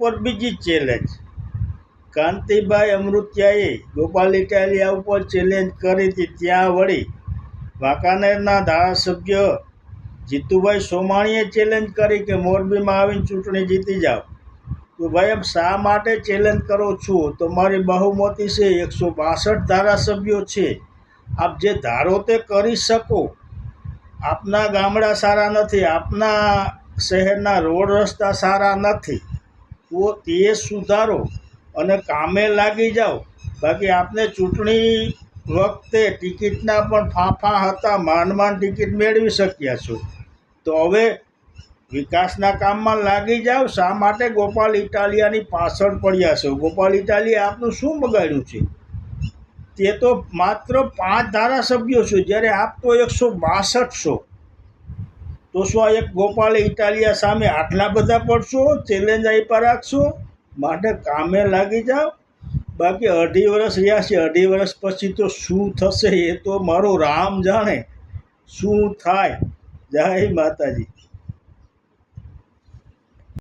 ઉપર બીજી ચેલેન્જ. કાંતિભાઈ અમૃતિયાએ ગોપાલ ઇટાલિયા ઉપર ચેલેન્જ કરી હતી. ત્યાં વળી વાંકાનેરના ધારાસભ્ય જીતુભાઈ સોમાણીએ ચેલેન્જ કરી કે મોરબીમાં આવીને ચૂંટણી જીતી જાઓ. તો ભાઈ આપ શા માટે ચેલેન્જ કરો છો? તમારી બહુમતી છે, 162 ધારાસભ્યો છે, આપ જે ધારો તે કરી શકો. આપના ગામડા સારા નથી, આપના શહેરના રોડ રસ્તા સારા નથી, તો તે સુધારો અને કામે લાગી જાઓ. બાકી આપને ચૂંટણી વખતે ટિકિટના પણ ફાંફા હતા, માંડ માંડ ટિકિટ મેળવી શક્યા છો. તો હવે વિકાસના કામમાં લાગી જાઓ. શા માટે ગોપાલ ઇટાલિયાની પાછળ પડ્યા છો? ગોપાલ ઇટાલિયા આપનું શું બગાડ્યું છે? તે તો માત્ર 5 ધારાસભ્યો છો, જ્યારે આપ તો 162 છો. તો શું આ એક ગોપાલ ઇટાલિયા સામે આટલા બધા પડશો? ચેલેન્જ આપ્યા રાખશો? માટે કામે લાગી જાઓ. બાકી 2.5 વર્ષ રહ્યા છે, 2.5 વર્ષ પછી તો શું થશે એ તો મારો રામ જાણે. શું થાય? જય માતાજી.